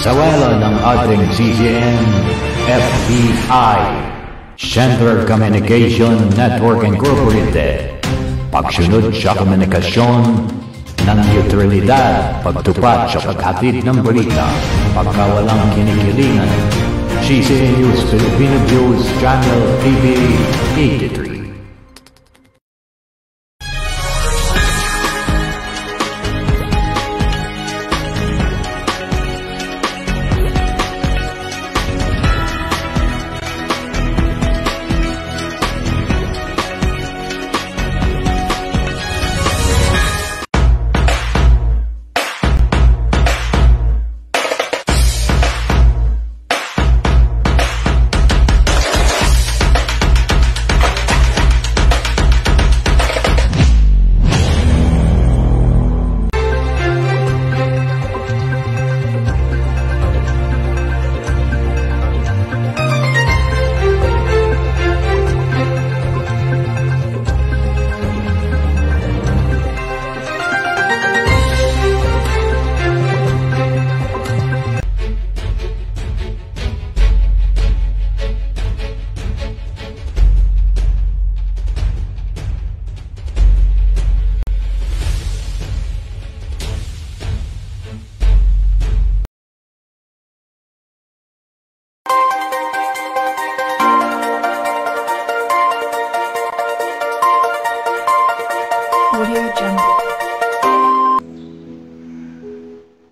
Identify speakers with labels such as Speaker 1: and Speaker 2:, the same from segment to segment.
Speaker 1: Sa wala ng ating CCM, FBI, Center Communication Network Incorporated, pagsunod sa komunikasyon ng neutralidad, pagtupad sa paghatid ng balita, pagkawalang kinikilingan, CCM News Filipino News Channel TV 83.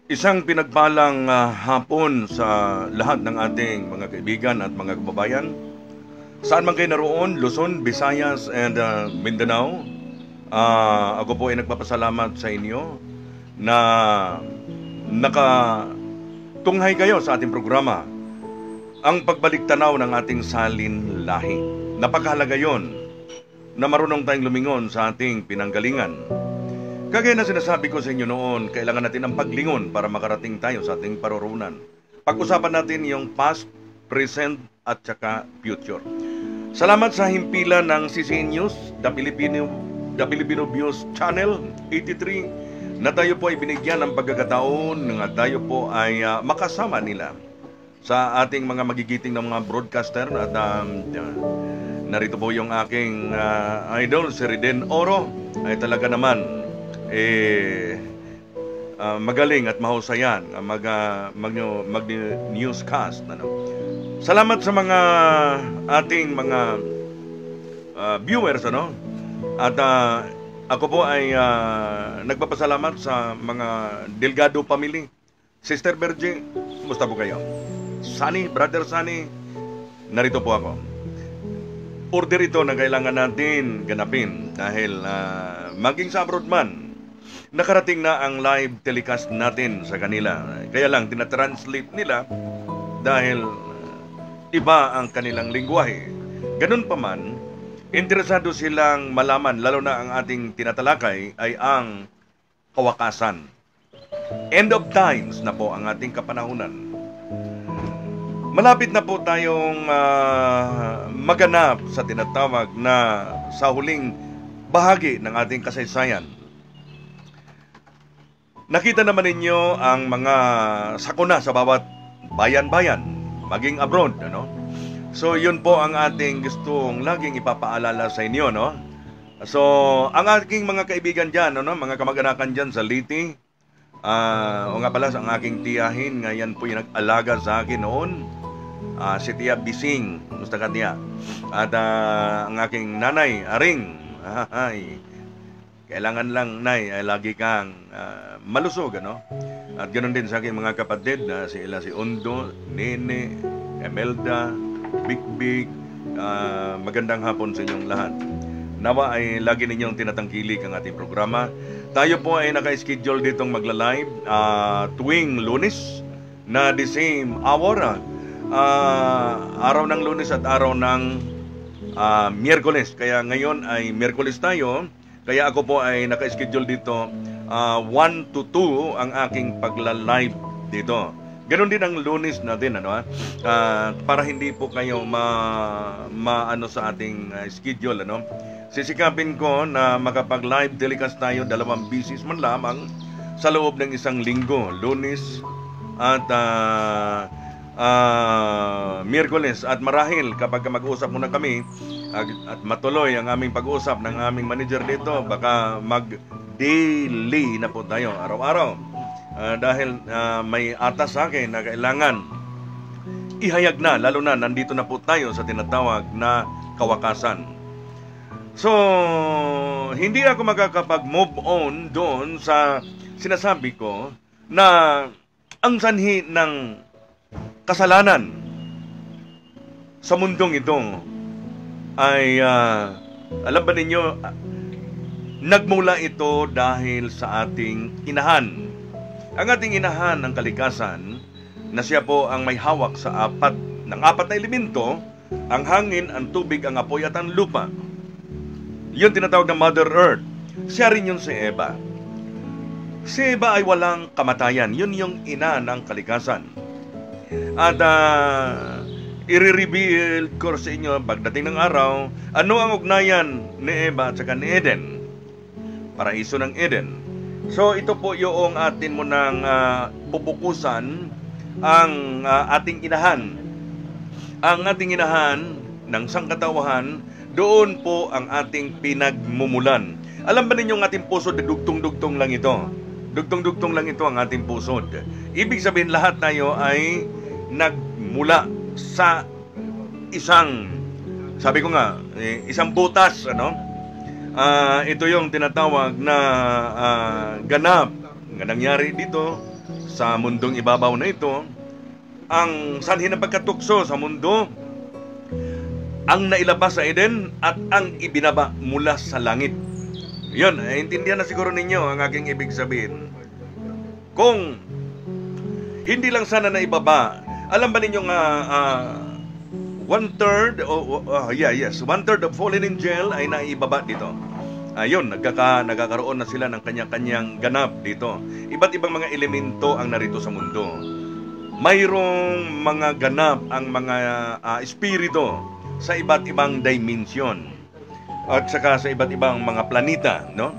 Speaker 2: Isang pinagpalang hapon sa lahat ng ating mga kaibigan at mga kababayan. Saan man kayo naroon, Luzon, Visayas, and Mindanao, ako po ay nagpapasalamat sa inyo na nakatunghay kayo sa ating programa. Ang pagbalik tanaw ng ating salin lahi. Napakahalaga yon na marunong tayong lumingon sa ating pinanggalingan. Kagaya na sinasabi ko sa inyo noon, kailangan natin ang paglingon para makarating tayo sa ating paroroonan. Pag-usapan natin yung past, present, at saka future. Salamat sa himpilan ng CCN News, The Filipino News Channel 83, na tayo po ay binigyan ng pagkakataon na tayo po ay makasama nila sa ating mga magigiting ng mga broadcaster. At narito po yung aking idol, si Riden Oro, ay talaga naman magaling at mahusayan mag-newscast. Salamat sa mga ating mga viewers, at ako po ay nagpapasalamat sa mga Delgado family. Sister Bergie, kumusta po kayo? Sunny, Brother Sunny, narito po ako. Order ito na kailangan natin ganapin dahil maging sa abroad man, nakarating na ang live telecast natin sa kanila. Kaya lang, tinatranslate nila dahil iba ang kanilang lingwahe. Ganun pa man, interesado silang malaman, lalo na ang ating tinatalakay ay ang kawakasan. End of times na po ang ating kapanahunan. Malapit na po tayong maganap sa tinatawag na sa huling bahagi ng ating kasaysayan. Nakita naman ninyo ang mga sakuna sa bawat bayan-bayan, maging abroad, So, yun po ang ating gustong laging ipapaalala sa inyo, So, ang aking mga kaibigan dyan, mga kamag-anakan dyan sa Liti, o nga pala, ang aking tiyahin, ngayon po yung nag-alaga sa akin noon, si Tia Bising, musta ka tiya? At ang aking nanay, Aring, kailangan lang, Nay, ay lagi kang malusog, At ganoon din sa aking mga kapatid, si Ondo, Nene, Emelda, Big, magandang hapon sa inyong lahat. Nawa ay lagi ninyong tinatangkilik ang ating programa. Tayo po ay naka-schedule ditong magla-live tuwing Lunes na the same hour, araw ng Lunes at araw ng Miyerkules. Kaya ngayon ay Miyerkules tayo. Kaya ako po ay naka-schedule dito 1 to 2 ang aking pagla-live dito. Ganon din ang Lunes natin, para hindi po kayo maano sa ating schedule, Sisikapin ko na makapag-live telecast tayo 2 beses man lamang sa loob ng isang linggo, Lunes at Miyerkules. At marahil kapag mag-usap muna kami at matuloy ang aming pag-usap ng aming manager dito, baka mag-daily na po tayo araw-araw. Dahil may atas sa akin na kailangan ihayag na, lalo na nandito na po tayo sa tinatawag na kawakasan. So, hindi ako makakapag-move on doon sa sinasabi ko na ang sanhi ng kasalanan sa mundong ito ay, alam ba ninyo, nagmula ito dahil sa ating inahan. Ang ating inahan ng kalikasan, na siya po ang may hawak sa apat na elemento, ang hangin, ang tubig, ang apoy at ang lupa. Yun tinatawag na Mother Earth. Siya rin yun si Eva. Si Eva ay walang kamatayan. Yun yung ina ng kalikasan. At i-reveal ko sa inyo pagdating ng araw, ano ang ugnayan ni Eva at saka ni Eden. Paraiso ng Eden. So ito po yung atin mo ng pupukusan ang ating inahan. Ang ating inahan ng sangkatauhan, doon po ang ating pinagmumulan. Alam ba ninyo ang ating pusod, dugtong-dugtong lang ito. Dugtong-dugtong lang ito ang ating pusod. Ibig sabihin lahat tayo ay nagmula sa isang, sabi ko nga, isang butas, ano? Ito yung tinatawag na ganap na nangyari dito sa mundong ibabaw na ito. Ang sanhi ng pagkatukso sa mundo, ang nailabas sa Eden at ang ibinaba mula sa langit. Yun, intindihan na siguro ninyo ang aking ibig sabihin. Kung hindi lang sana naibaba, alam ba ninyo nga one-third of fallen angel ay naibaba dito. Ayun, nagkakaroon na sila ng kanya-kanyang ganap dito. Iba't ibang mga elemento ang narito sa mundo. Mayroong mga ganap ang mga espiritu sa iba't ibang dimension at saka sa iba't ibang mga planeta, no?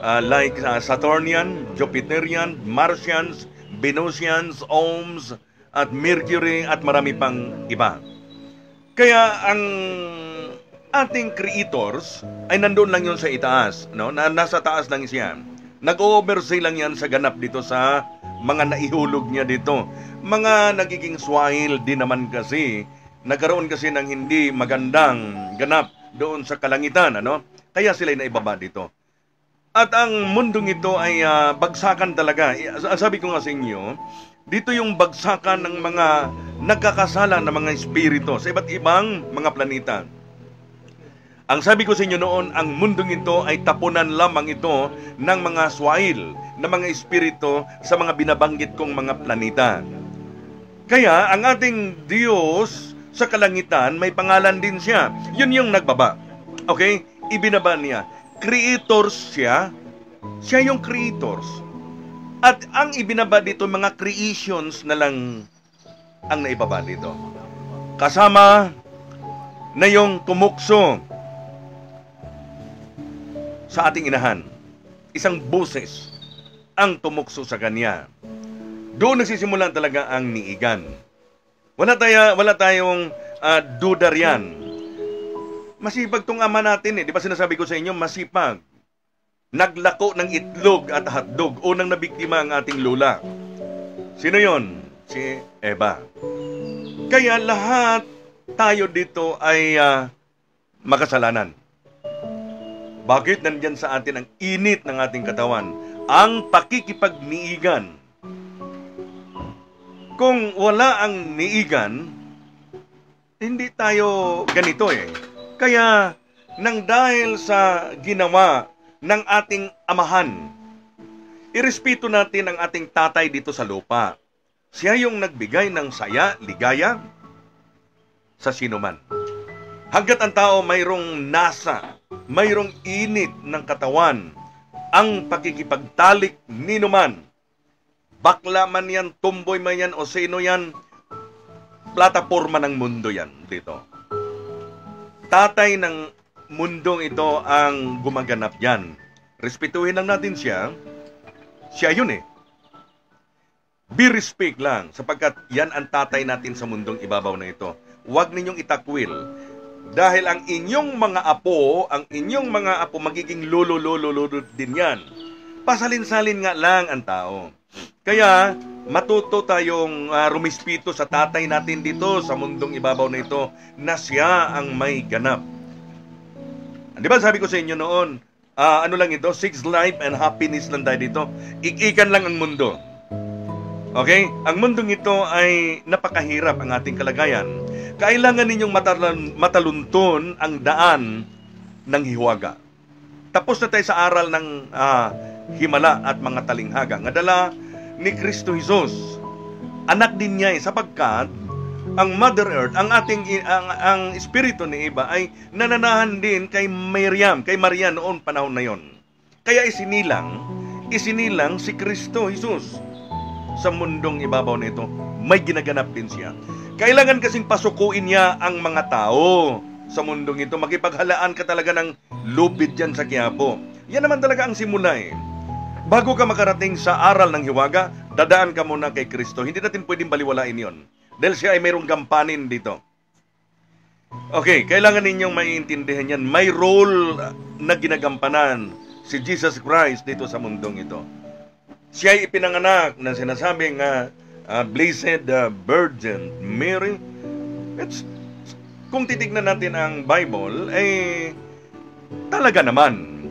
Speaker 2: Like Saturnian, Jupiterian, Martians, Venusians, Ohms, at Mercury at marami pang iba. Kaya ang ating creators ay nandoon lang yun sa itaas, no? Nasa taas lang siya. Nag-oversee lang yan sa ganap dito sa mga naihulog niya dito. Mga nagiging swahil din naman kasi, nagkaroon kasi ng hindi magandang ganap doon sa kalangitan, ano? Kaya sila naibaba dito. At ang mundong ito ay bagsakan talaga. Sabi ko nga sa inyo, dito yung bagsakan ng mga nagkakasala na mga espiritu sa iba't ibang mga planeta. Ang sabi ko sa inyo noon, ang mundong ito ay tapunan lamang ito ng mga swahil, na mga espiritu sa mga binabanggit kong mga planeta. Kaya ang ating Diyos sa kalangitan, may pangalan din siya. Yun yung nagbaba. Okay? Ibinaba niya. Creators siya. Siya yung creators. At ang ibinaba dito, mga creations na lang ang naibaba dito. Kasama na yung tumukso sa ating inahan. Isang boses ang tumukso sa kanya. Doon nagsisimulan talaga ang niigan. Wala tayong duda riyan. Masipag tong ama natin eh. Di ba sinasabi ko sa inyo, masipag. Naglako ng itlog at hotdog. Unang nabiktima ang ating lola. Sino yon? Si Eva. Kaya lahat tayo dito ay makasalanan. Bakit? Nandyan sa atin ang init ng ating katawan. Ang pakikipagniigan. Kung wala ang niigan, hindi tayo ganito eh. Kaya, nang dahil sa ginawa ng ating amahan, irespeto natin ang ating tatay dito sa lupa. Siya yung nagbigay ng saya, ligaya sa sinuman. Hanggat ang tao mayroong nasa, mayroong init ng katawan, ang pakikipagtalik ninuman, bakla man yan, tumboy man yan, o sino yan, plataporma ng mundo yan dito. Tatay ng mundong ito ang gumaganap yan. Respetuhin lang natin siya. Siya yun eh. Be respect lang, sapagkat yan ang tatay natin sa mundong ibabaw na ito. Huwag ninyong itakwil. Dahil ang inyong mga apo, magiging lolo din yan. Pasalin-salin nga lang ang tao. Kaya, matuto tayong rumispito sa tatay natin dito sa mundong ibabaw na ito na siya ang may ganap. Di ba sabi ko sa inyo noon, ano lang ito, 6 life and happiness lang tayo dito. Ikikan lang ang mundo. Okay? Ang mundong ito ay napakahirap ang ating kalagayan. Kailangan ninyong matalunton ang daan ng hiwaga. Tapos na tayo sa aral ng himala at mga talinghaga. Nga dala ni Kristo Jesus. Anak din niya sapagkat ang Mother Earth, ang espiritu ni Eva ay nananahan din kay Maria noon panahon na yon. Kaya isinilang si Kristo Jesus sa mundong ibabaw nito. May ginaganap din siya. Kailangan kasing pasukuin niya ang mga tao sa mundong ito. Makipaghalaan ka talaga ng lubid dyan sa Quiapo. Yan naman talaga ang simula eh. Bago ka makarating sa aral ng hiwaga, dadaan ka muna kay Kristo. Hindi natin pwedeng baliwalain yon. Dahil siya ay mayroong gampanin dito. Okay, kailangan ninyong maiintindihan yan. May role na ginagampanan si Jesus Christ dito sa mundong ito. Siya ay ipinanganak na sinasabing Blessed Virgin Mary. Kung titignan natin ang Bible, talaga naman.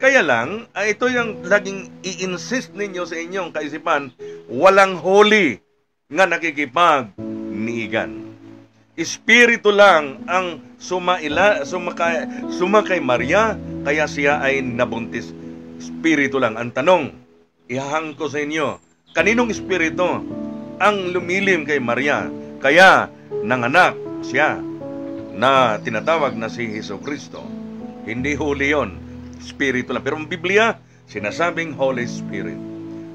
Speaker 2: Kaya lang, ito yung laging i-insist ninyo sa inyong kaisipan, walang holy nga nakikipag-niigan. Espiritu lang ang sumakay Maria, kaya siya ay nabuntis. Espiritu lang. Ang tanong, ihahang ko sa inyo, kaninong espiritu ang lumilim kay Maria, kaya nanganak siya na tinatawag na si Jesucristo? Hindi holy yon, espiritu lang. Pero ang Biblia, sinasabing Holy Spirit.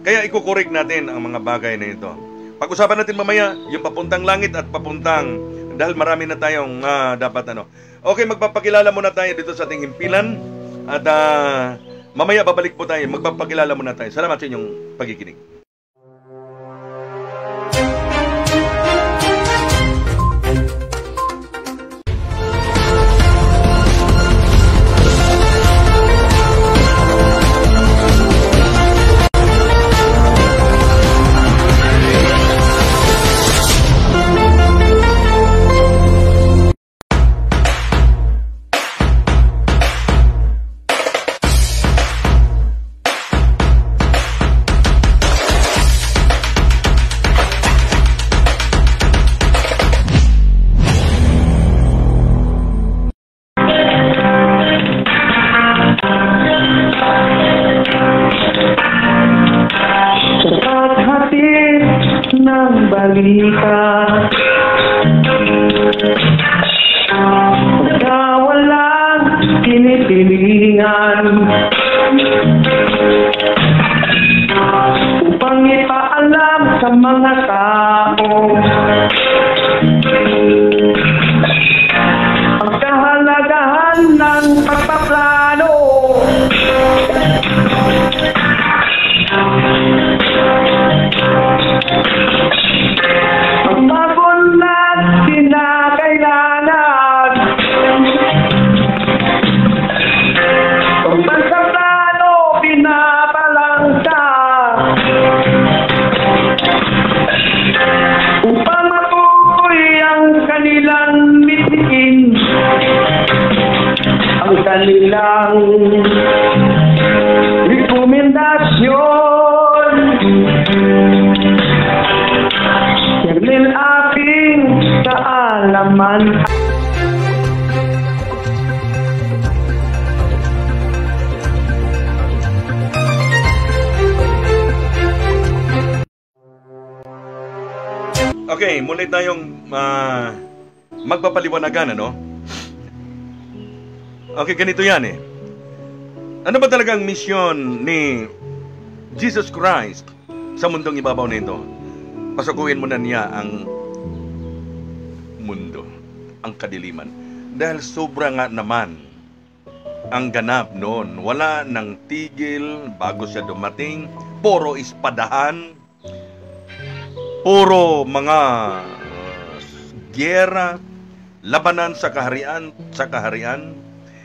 Speaker 2: Kaya ikukorek natin ang mga bagay na ito. Pag-usapan natin mamaya yung papuntang langit at papuntang, dahil marami na tayong dapat Okay, magpapakilala muna tayo dito sa ating himpilan at mamaya babalik po tayo. Magpapakilala muna tayo. Salamat sa inyong pagkikinig.
Speaker 3: Upang ipaalam sa mga tao ang kahalagahan ng pagpaplano. Ang magunat kinakailangan ang pagpaplano pinabalangka upang matukoy ang kanilang mithiin, ang kanilang rekomendasyon. Dahil aking kaalaman.
Speaker 2: Okay, muli tayong magpapaliwanagan, Okay, ganito yan Ano ba talagang misyon ni Jesus Christ sa mundong ibabaw nito? Pasukuin mo na niya ang mundo, ang kadiliman. Dahil sobra nga naman ang ganap noon. Wala nang tigil bago siya dumating. Puro ispadahan. puro mga giyera, labanan sa kaharian.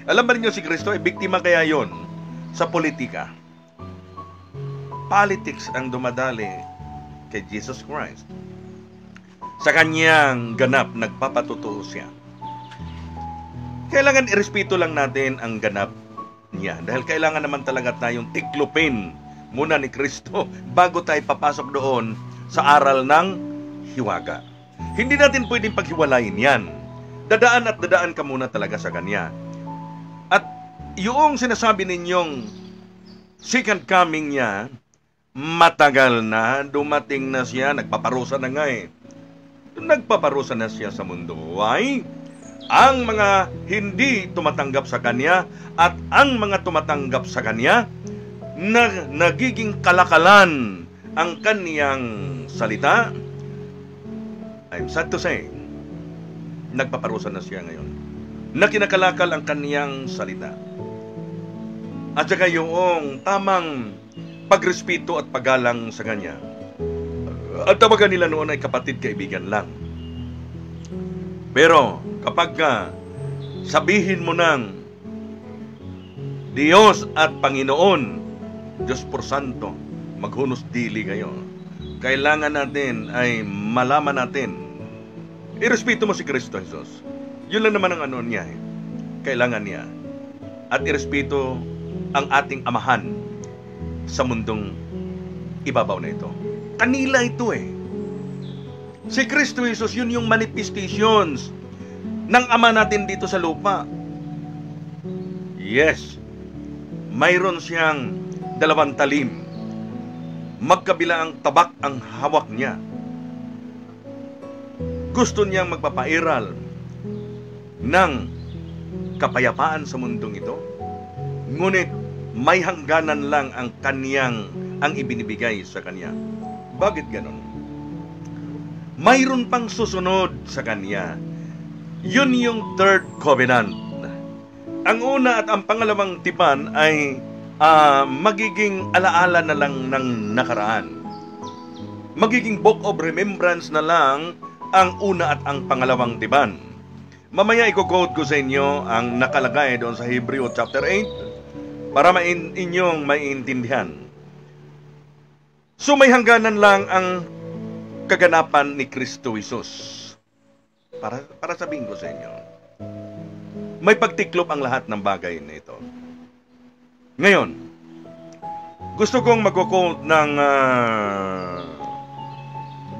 Speaker 2: Alam ba ninyo si Kristo ay biktima kaya yon sa politika? Politics ang dumadali kay Jesus Christ. Sa kanyang ganap, nagpapatotoo siya. Kailangan irespeto lang natin ang ganap niya. Dahil kailangan naman talaga tayong tiklopin muna ni Kristo bago tayo papasok doon sa aral ng hiwaga. Hindi natin pwedeng paghiwalayin yan. Dadaan ka muna talaga sa kanya. At yung sinasabi ninyong second coming niya, matagal na, dumating na siya, nagpaparusa na nga eh. Nagpaparusa na siya sa mundo. Why? Ang mga hindi tumatanggap sa kanya at ang mga tumatanggap sa kanya na nagiging kalakalan ang kaniyang salita. I'm sad to say, nagpaparusa na siya ngayon. Na kinakalakal ang kaniyang salita. At saka yung tamang pagrespeto at paggalang sa kanya. At tawagan nila noon ay kapatid, kaibigan lang. Pero kapag sabihin mo ng Diyos at Panginoon, Diyos por Santo, maghunos dili kayo. Kailangan natin ay malaman natin, irespeto mo si Kristo Jesus. Yun lang naman ang ano niya. Kailangan niya. At irespeto ang ating amahan sa mundong ibabaw na ito. Kanila ito eh. Si Kristo Jesus, yun yung manifestations ng Ama natin dito sa lupa. Yes, mayroon siyang 2 talim. Magkabila ang tabak ang hawak niya. Gusto niyang magpapairal ng kapayapaan sa mundong ito. Ngunit may hangganan lang ang ibinibigay sa kanya. Bakit ganon? Mayroon pang susunod sa kanya. Yun yung third covenant. Ang una at ang pangalawang tipan ay magiging alaala na lang ng nakaraan. Magiging book of remembrance na lang ang una at ang pangalawang tipan. Mamaya i-quote ko sa inyo ang nakalagay doon sa Hebreo chapter 8 para inyong maiintindihan. So may hangganan lang ang kaganapan ni Kristo Jesus. Para sabihin ko sa inyo, may pagtiklop ang lahat ng bagay na ito. Ngayon, gusto kong mag-quote ng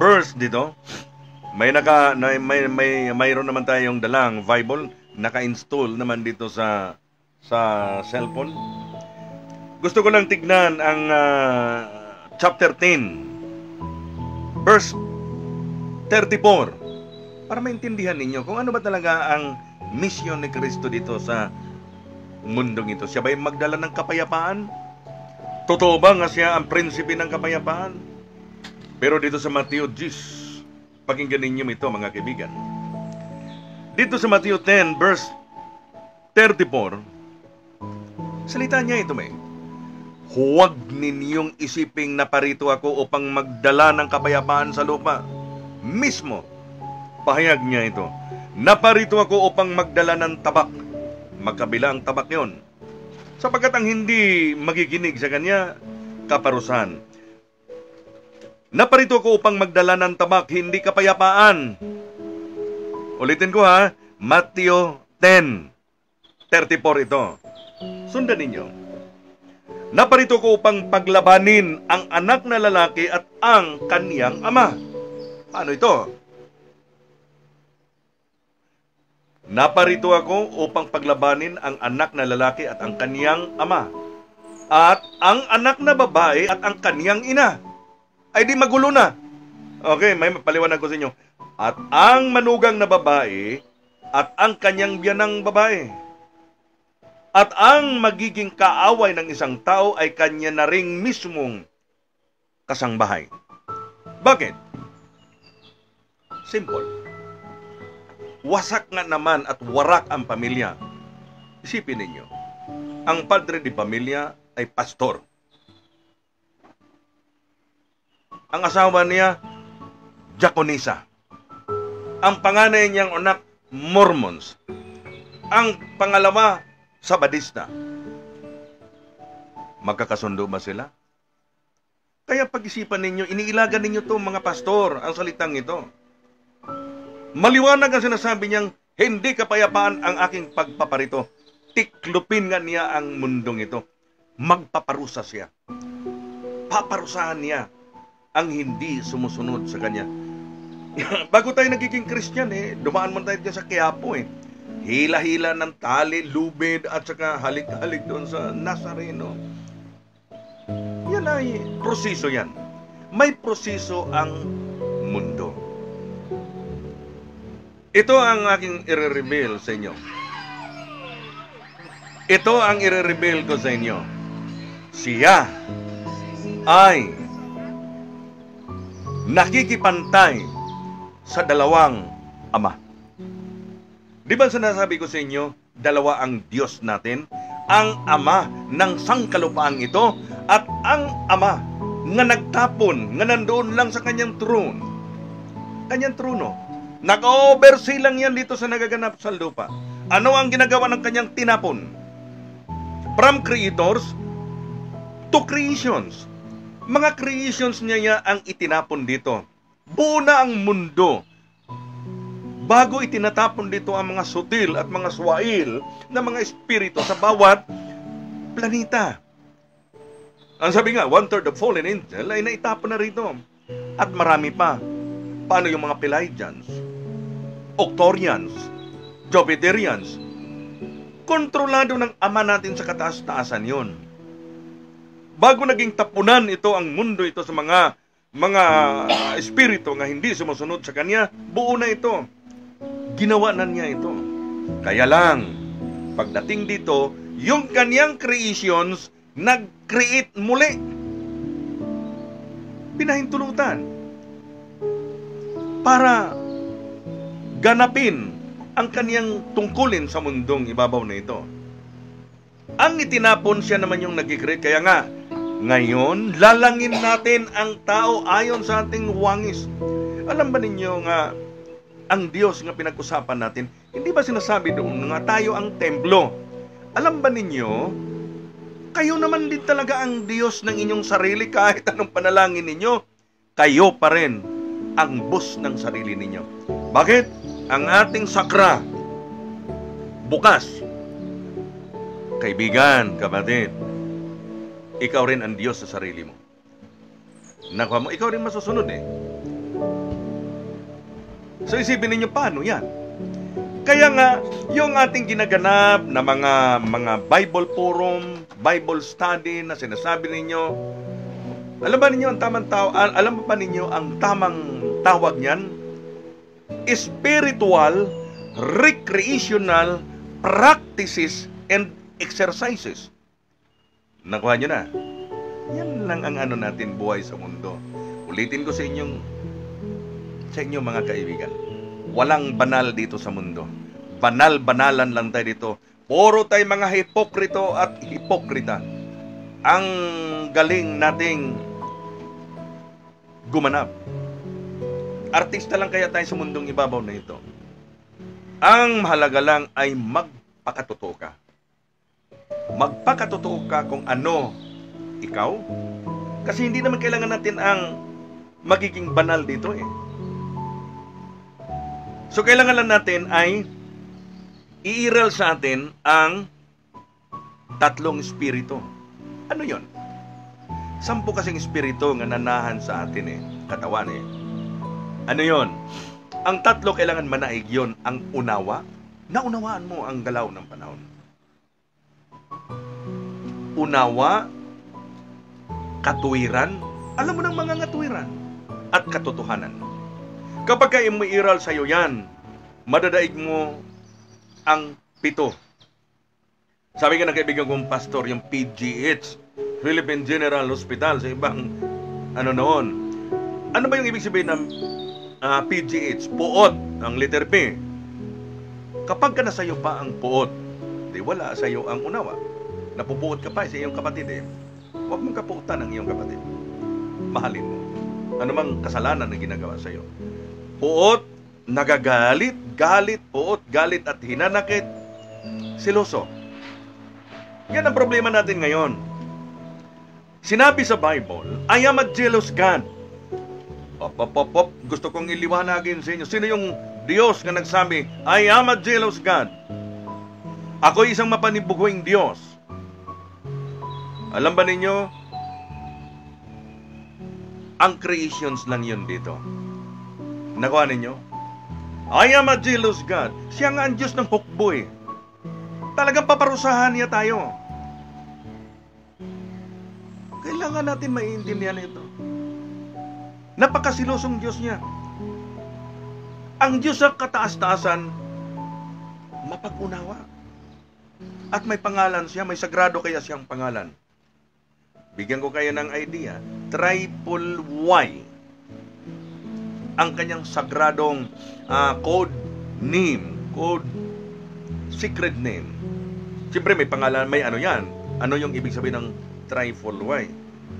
Speaker 2: verse dito. Mayroon naman tayong dalang Bible, naka-install naman dito sa cellphone. Gusto ko lang tignan ang chapter 10, verse 34, para maintindihan ninyo kung ano ba talaga ang mission ni Kristo dito sa mundong ito. Siya ba yung magdala ng kapayapaan? Totoo ba nga siya ang prinsipe ng kapayapaan? Pero dito sa Matthew 10, pakinggan ninyo ito mga kaibigan. Dito sa Matthew 10 verse 34, salita niya ito may, huwag ninyong isiping naparito ako upang magdala ng kapayapaan sa lupa. Mismo, pahayag niya ito, naparito ako upang magdala ng tabak. Magkabila ang tabak yon, sapagkat ang hindi magiginig sa kanya, kaparusahan. Naparito ako upang magdala ng tabak, hindi kapayapaan. Ulitin ko ha, Matthew 10:34 ito. Sundan ninyo. Naparito ko upang paglabanin ang anak na lalaki at ang kaniyang ama. Paano ito? Naparito ako upang paglabanin ang anak na lalaki at ang kaniyang ama, at ang anak na babae at ang kaniyang ina. Ay di magulo na. Okay, may paliwanag ko sa inyo. At ang manugang na babae at ang kanyang biyanang babae. At ang magiging kaaway ng isang tao ay kanya na ring mismong kasangbahay. Bakit? Simple. Wasak nga naman at warak ang pamilya. Isipin ninyo, ang padre de pamilya ay pastor. Ang asawa niya, Diakonisa. Ang panganay niyang anak, Mormons. Ang pangalawa, Sabadista. Magkakasundo ba sila? Kaya pag-isipan ninyo, iniilagan ninyo to mga pastor, ang salitang ito. Maliwanag ang sinasabi niyang, hindi kapayapaan ang aking pagpaparito. Tiklupin nga niya ang mundong ito. Magpaparusa siya. Paparusahan niya ang hindi sumusunod sa kanya. Bago tayo nagiging Christian, dumaan man tayo dyan sa Quiapo, hila-hila ng tali, lubid, at saka halik-halik doon sa Nazareno. Yan ay proseso yan. May proseso ang mundo. Ito ang aking i-reveal sa inyo. Ito ang i-reveal ko sa inyo. Siya ay nakikipantay sa dalawang ama. Di ba sinasabi ko sa inyo, dalawa ang Diyos natin, ang ama ng sangkalupaang ito at ang ama nga nagtapon, nga nandoon lang sa kanyang throne. Kanyang trono. Nag-oversee lang yan dito sa nagaganap sa lupa. Ano ang ginagawa ng kanyang tinapon? From creators to creations. Mga creations niya ang itinapon dito. Buo na ang mundo. Bago itinatapon dito ang mga sutil at mga swail na mga espiritu sa bawat planeta. Ang sabi nga, 1/3 of fallen angel ay naitapon na rito. At marami pa. Paano yung mga Pleiadians, Octorians, Jupiterians? Kontrolado ng ama natin sa kataas-taasan yun. Bago naging tapunan ito ang mundo ito sa mga espiritu nga hindi sumusunod sa kanya, buo na ito. Ginawa na niya ito. Kaya lang, pagdating dito, yung kanyang creations nag-create muli. Pinahintulutan para ganapin ang kaniyang tungkulin sa mundong ibabaw na ito. Ang itinapon siya naman yung nag-create. Kaya nga, ngayon, lalangin natin ang tao ayon sa ating wangis. Alam ba ninyo nga, ang Diyos nga pinag-usapan natin, hindi ba sinasabi doon nga tayo ang templo? Alam ba ninyo, kayo naman din talaga ang Diyos ng inyong sarili kahit anong panalangin ninyo. Kayo pa rin ang boss ng sarili ninyo. Bakit? Ang ating sakra bukas. Kaibigan, kapatid, ikaw rin ang Diyos sa sarili mo. Nakuha mo, ikaw rin masusunod So isipin ninyo, paano yan? Kaya nga, yung ating ginaganap na mga Bible forum, Bible study na sinasabi ninyo, alam ba ninyo ang tamang alam ba ninyo ang tamang tawag niyan? Spiritual, recreational practices and exercises. Nakuha nyo na? Yan lang ang ano natin buhay sa mundo. Ulitin ko sa inyo mga kaibigan. Walang banal dito sa mundo. Banal-banalan lang tayo dito. Puro tayo mga hipokrito at hipokrita. Ang galing nating gumanap. Artista lang kaya tayo sa mundong ibabaw na ito. Ang mahalaga lang ay magpakatotoo ka. Magpakatotoo ka kung ano ikaw. Kasi hindi naman kailangan natin ang magiging banal dito So kailangan lang natin ay iiral sa atin ang tatlong espiritu. Ano yon? 10 kasing espiritu nga nanahan sa atin katawan Ano yon? Ang tatlo kailangan manaig yon. Ang unawa, naunawaan mo ang galaw ng panahon. Unawa, katuwiran, alam mo ng mga katuwiran, at katotohanan. Kapag kayo mo iral sa iyo yan, madadaig mo ang 7. Sabi nga ng kaibigan kong pastor, yung PGH, Philippine General Hospital, sa ibang noon. Ano ba yung ibig sabihin ng PGH? Puot, ang letter P. Kapag ka nasa iyo pa ang puot, di wala sa iyo ang unawa. Napupuot ka pa sa iyong kapatid Huwag mong kapuutan ang iyong kapatid. Mahalin mo. Ano mang kasalanan na ginagawa sa iyo. Puot, nagagalit, galit, puot, galit at hinanakit, siloso. Yan ang problema natin ngayon. Sinabi sa Bible, I am a jealous God. Gusto kong iliwanagin sa inyo. Sino yung Diyos na nagsabi, I am a jealous God? Ako isang mapanibugwing Diyos. Alam ba ninyo, ang creations lang yun dito. Nakuha ninyo? I am a jealous God. Siya nga ang Diyos ng hukbo eh. Talagang paparusahan niya tayo. Kailangan natin maiintindihan ito. Napakasilosong Diyos niya. Ang Diyos sa kataas-taasan, mapag-unawa. At may pangalan siya, may sagrado kaya siyang pangalan. Bigyan ko kayo ng idea. Triple Y. Ang kanyang sagradong code name, code secret name. Siyempre may pangalan, may ano yan. Ano yung ibig sabihin ng triple Y?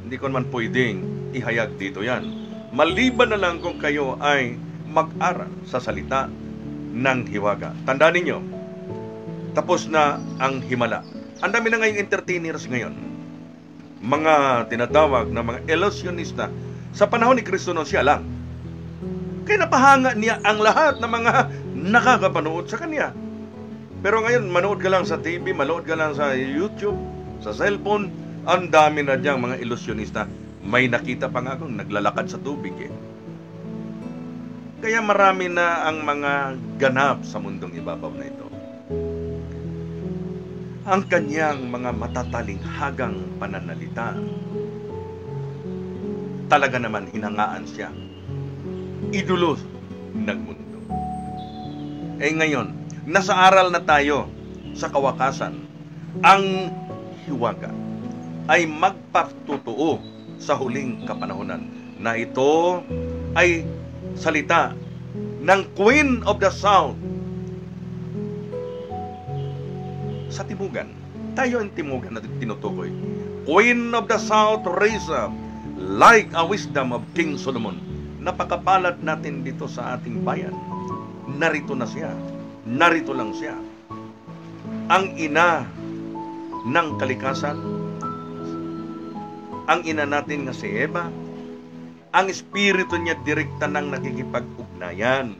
Speaker 2: Hindi ko naman pwedeng ihayag dito yan. Maliban na lang kung kayo ay mag-aral sa salita ng hiwaga. Tandaan ninyo, tapos na ang himala. Ang dami na ngayong entertainers ngayon. Mga tinatawag na mga illusionista. Sa panahon ni Kristo noon siya lang. Kaya napahanga niya ang lahat ng mga nakakapanood sa kanya. Pero ngayon, manood ka lang sa TV, manood ka lang sa YouTube, sa cellphone, ang dami na diyang mga illusionista. May nakita pa nga akong naglalakad sa tubig eh. Kaya marami na ang mga ganap sa mundong ibabaw na ito. Ang kanyang mga matatalinghagang pananalita, talaga naman hinangaan siya. Idolo ng mundo. Eh ngayon, nasa aral na tayo sa kawakasan. Ang hiwaga ay magpatutuo sa huling kapanahunan na ito ay salita ng Queen of the South sa timugan. Tayo ang timugan na tinutukoy. Queen of the South raise up like a wisdom of King Solomon. Napakapalad natin dito sa ating bayan. Narito na siya. Narito lang siya. Ang ina ng kalikasan, ang ina natin nga si Eva, ang espiritu niya direkta nang nakikipag-ugnayan.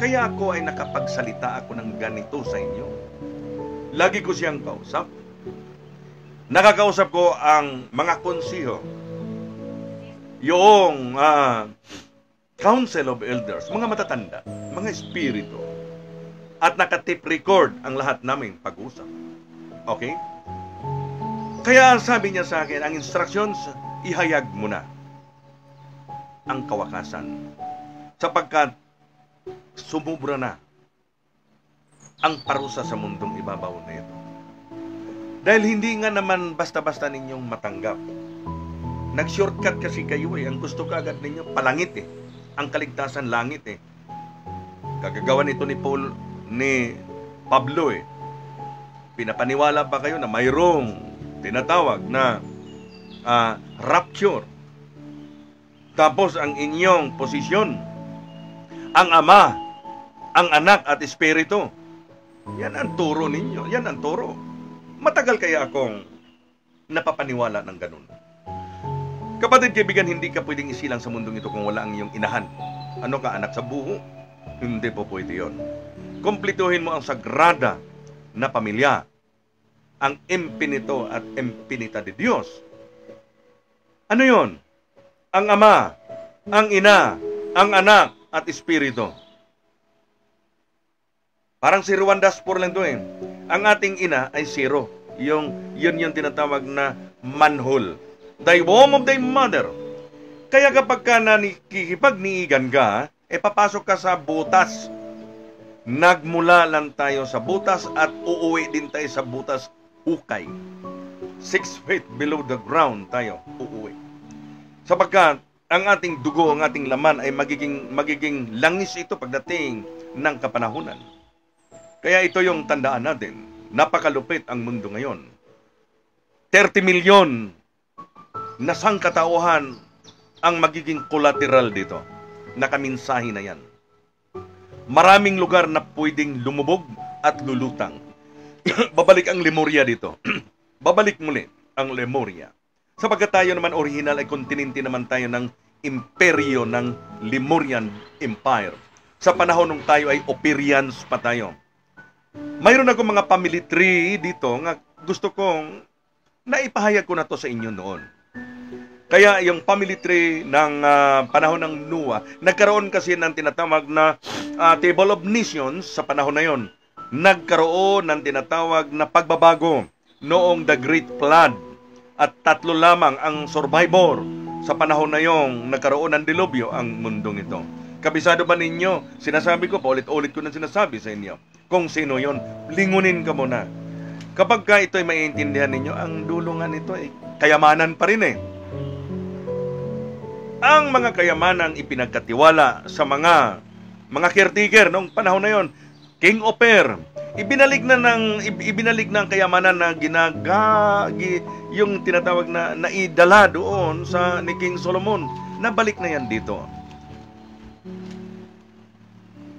Speaker 2: Kaya ako ay nakapagsalita ako ng ganito sa inyo. Lagi ko siyang kausap. Nakakausap ko ang mga konsiho, yung Council of Elders, mga matatanda, mga espiritu. At nakatip record ang lahat naming pag-usap. Okay? Kaya sabi niya sa akin, ang instructions, ihayag mo na ang kawakasan. Sapagkat sumubra na ang parusa sa mundong ibabaw na ito. Dahil hindi nga naman basta-basta ninyong matanggap. Nag-shortcut kasi kayo eh. Ang gusto kaagad ninyo, palangit eh. Ang kaligtasan langit eh. Kagagawan ito ni Pablo eh. Pinapaniwala pa kayo na mayroong tinatawag na rapture. Tapos ang inyong posisyon, ang Ama, ang Anak at Espiritu. Yan ang turo ninyo. Yan ang turo. Matagal kaya akong napapaniwala ng ganun. Kapatid, kaibigan, hindi ka pwedeng isilang sa mundong ito kung wala ang iyong inahan. Ano ka, anak sa buho? Hindi po pwede yun. Kumplituhin mo ang sagrada na pamilya, ang impinito at impinita de Diyos. Ano yun? Ang Ama, ang Ina, ang Anak at Espiritu. Parang si Juan Daspor lang to eh. Ang ating ina ay zero. Yun yung tinatawag na manhole. Thy womb of thy mother. Kaya kapag ka nakikipagniigan ka, papasok ka sa butas. Nagmula lang tayo sa butas at uuwi din tayo sa butas hukay. 6 feet below the ground tayo uuwi. Sapagkat ang ating dugo, ang ating laman ay magiging langis ito pagdating ng kapanahunan. Kaya ito yung tandaan natin. Napakalupit ang mundo ngayon. 30 milyon na sangkatauhan ang magiging collateral dito. nakaminsahe na yan. Maraming lugar na pwedeng lumubog at lulutang. Babalik ang Lemuria dito. Babalik muli ang Lemuria. Sapagkat tayo naman original ay kontinente naman tayo ng imperyo ng Lemurian Empire. Sa panahon nung tayo ay Operians pa tayo. Mayroon ako mga family tree dito nga gusto kong naipahayag ko na to sa inyo noon. Kaya yung family tree ng panahon ng Noah, nagkaroon kasi ng tinatawag na Table of Nations sa panahon na yon. Nagkaroon ng tinatawag na pagbabago noong The Great Flood. At 3 lamang ang survivor sa panahon na yung nagkaroon ng dilubyo ang mundong ito. Kabisado ba ninyo? Sinasabi ko, paulit-ulit ko na sinasabi sa inyo. Kung sino yon, lingunin ka muna. Kapag ka ito ay maiintindihan ninyo, ang dulungan nito ay kayamanan pa rin eh. Ang mga kayamanang ipinagkatiwala sa mga caretaker noong panahon na yon, King Oper, ibinalik na ang kayamanan na yung tinatawag na naidala doon sa ni King Solomon. Nabalik na yan dito.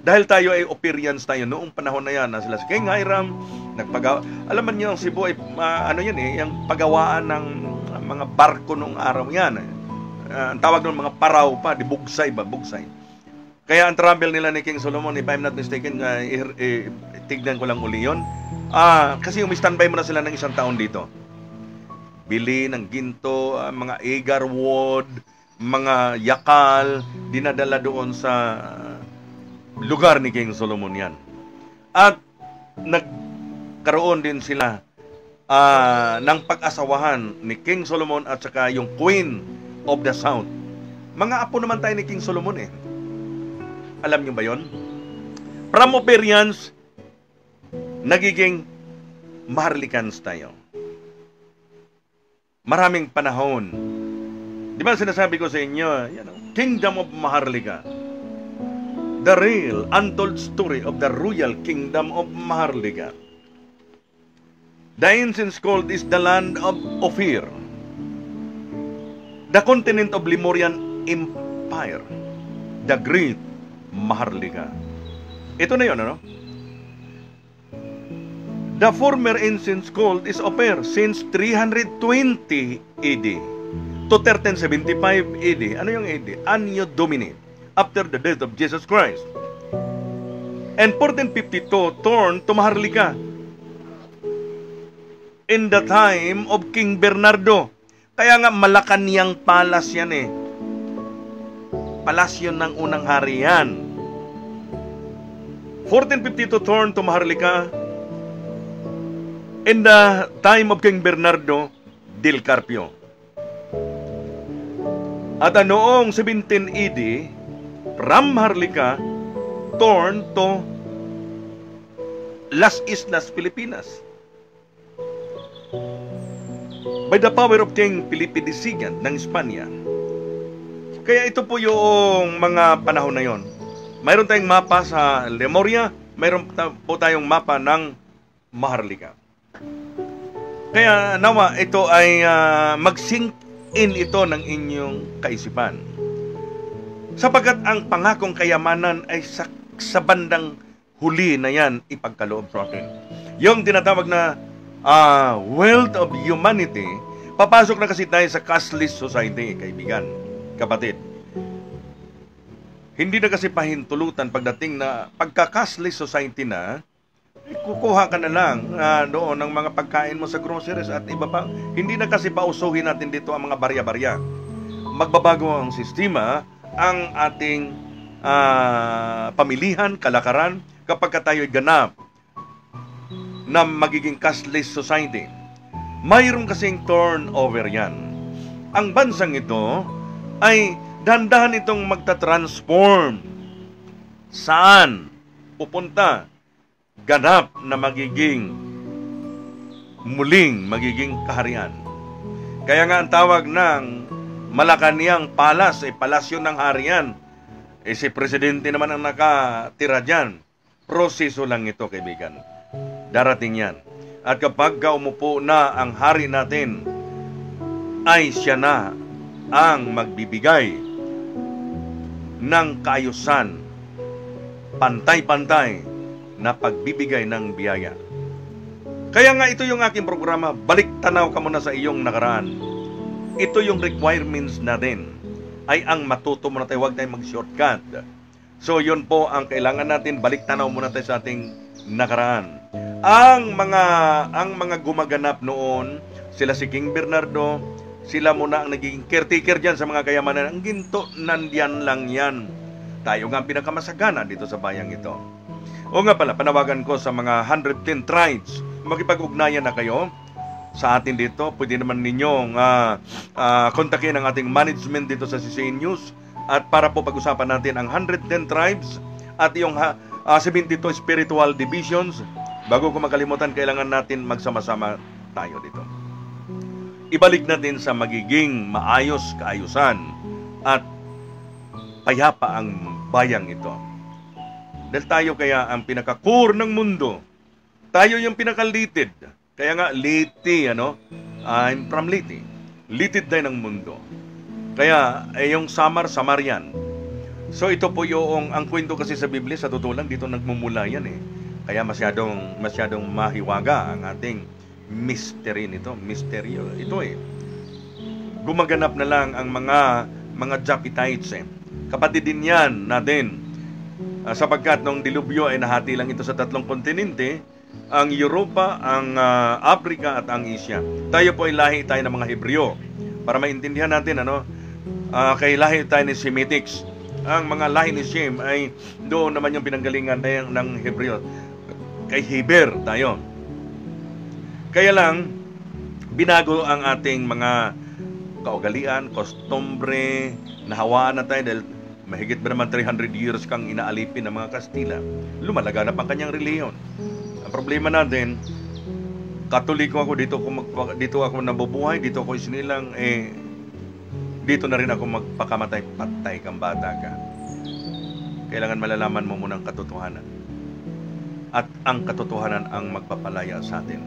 Speaker 2: Dahil tayo ay Operians tayo noong panahon na yan, na sila si King Hiram, alam mo niyo, ang Cebu ay yung pagawaan ng mga barko noong araw yan. Ang tawag ng mga paraw pa, di bugsay ba? Bugsay. Kaya ang travel nila ni King Solomon, if I'm not mistaken, tignan ko lang uli yun. Kasi umistandby mo na sila ng 1 taon dito. Bili ng ginto, mga agar wood, mga yakal, dinadala doon sa lugar ni King Solomon yan. At nagkaroon din sila ng pag-asawahan ni King Solomon at saka yung Queen of the South. Mga apo naman tayo ni King Solomon eh. Alam niyo ba yon? From Operians, nagiging Maharlikans tayo. Maraming panahon. Di ba sinasabi ko sa inyo, Kingdom of Maharlika. The real, untold story of the royal kingdom of Maharlika. The ancients called this the land of Ophir. The continent of Lemurian Empire. The Great Maharlika. Ito na yun, ano? The former ancients called is Ophir since 320 AD to 1375 AD. Ano yung AD? Anno Domini, after the death of Jesus Christ. And 1452 turned to Maharlika in the time of King Bernardo. Kaya nga Malacanang Palace yan eh. Palasyo ng unang hari yan. 1452 turned to Maharlika in the time of King Bernardo del Carpio. At noong 17 AD, from Maharlika turned to Las Islas Filipinas by the power of King Felipe de Sigan ng Espanya. Kaya ito po yung mga panahon na yon. Mayroon tayong mapa sa Lemuria, mayroon po tayong mapa ng Maharlika. Kaya nawa ito ay mag-sink in ito ng inyong kaisipan. Sapagkat ang pangakong kayamanan ay sa bandang huli na yan ipagkaloob sa atin. Yung tinatawag na wealth of humanity, papasok na kasi tayo sa cashless society, kaibigan, kapatid. Hindi na kasi pahintulutan pagdating na pagka-cashless society na, kukuha ka na lang doon ng mga pagkain mo sa groceries at iba pa. Hindi na kasi pausuhin natin dito ang mga barya-barya. Magbabago ang sistema, ang ating pamilihan, kalakaran, kapag tayo'y ganap na magiging cashless society. Mayroon kasing turnover yan. Ang bansang ito ay dahan-dahan itong magta-transform. Saan pupunta? Ganap na magiging muling magiging kaharian. Kaya nga ang tawag ng Malacanang Palace ay palasyo ng harian. Si presidente naman ang nakatira dyan. Proseso lang ito, kaibigan. Darating yan. At kapag umupo na ang hari natin, ay siya na ang magbibigay ng kaayusan, pantay-pantay na pagbibigay ng biyaya. Kaya nga ito yung aking programa, balik tanaw ka muna sa iyong nakaraan. Ito yung requirements natin, ay ang matuto muna tayo, huwag tayo mag-shortcut. So yun po ang kailangan natin, balik tanaw muna tayo sa ating nakaraan. Ang mga gumaganap noon, sila si King Bernardo, sila muna ang naging caretaker dyan sa mga kayamanan. Ang ginto, nandiyan lang yan. Tayo nga ang pinakamasagana dito sa bayang ito. O nga pala, panawagan ko sa mga 110 tribes, makipag-ugnayan na kayo sa atin dito. Pwede naman ninyong kontakin ang ating management dito sa CCA News at para po pag-usapan natin ang 110 tribes at yung 72 spiritual divisions. Bago ko makalimutan, kailangan natin magsama-sama tayo dito. Ibalik natin sa magiging maayos kaayusan at payapa ang bayang ito. Dahil tayo kaya ang pinaka-core ng mundo. Tayo yung pinaka-litid. Kaya nga, Liti, I'm from Liti. Litid din ng mundo. Kaya, yung Samar-Samarian. So, ito po yung, ang kwento kasi sa Biblia, sa totoo lang, dito nagmumula yan eh. Kaya masyadong mahiwaga ang ating mystery nito. Misteryo. Ito eh. Gumaganap na lang ang mga Japhethites eh. Kapatid din yan natin. Sapagkat nung dilubyo ay nahati lang ito sa 3 kontinente, ang Europa, ang Africa at ang Asia. Tayo po ay lahi tayo ng mga Hebreo. Para maintindihan natin, kay lahi tayo ni Semitics. Ang mga lahi ni Shem ay doon naman yung pinanggalingan ng Hebreo. Kay Heber tayo. Kaya lang, binago ang ating mga kaugalian, kostumbre, nahawaan na tayo dahil mahigit ba naman 300 years kang inaalipin ng mga Kastila. Lumalaga na pa kanyang reliyon. Ang problema natin, Katoliko ako, dito ako nabubuhay, dito ako isinilang, dito na rin ako magpakamatay, patay kang bata ka. Kailangan malalaman mo muna ang katotohanan. At ang katotohanan ang magpapalaya sa atin.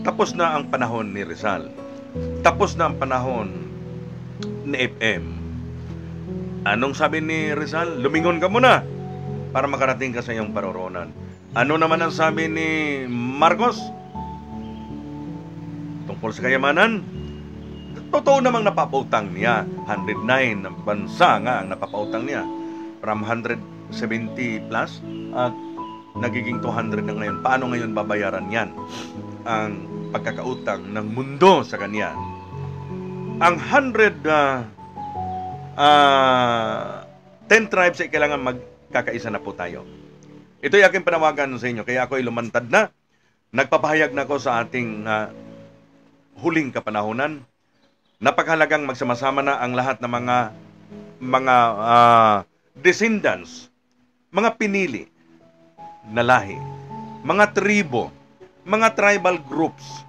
Speaker 2: Tapos na ang panahon ni Rizal. Tapos na ang panahon ni FM. Anong sabi ni Rizal? Lumingon ka muna para makarating ka sa iyong paroronan. Ano naman ang sabi ni Marcos? Tungkol sa kayamanan? Totoo namang napapautang niya. 109 ng bansa nga ang napapautang niya. From 170 plus at nagiging 200 na ngayon. Paano ngayon babayaran yan? Ang pagkakautang ng mundo sa kanya. Ang 10 tribes ay kailangan magkakaisa na po tayo. Ito ay aking panawagan sa inyo. Kaya ako ay lumantad na. Nagpapahayag na ako sa ating huling kapanahunan. Napakahalagang magsama-sama na ang lahat ng mga descendants, mga pinili na lahi, mga tribo, mga tribal groups.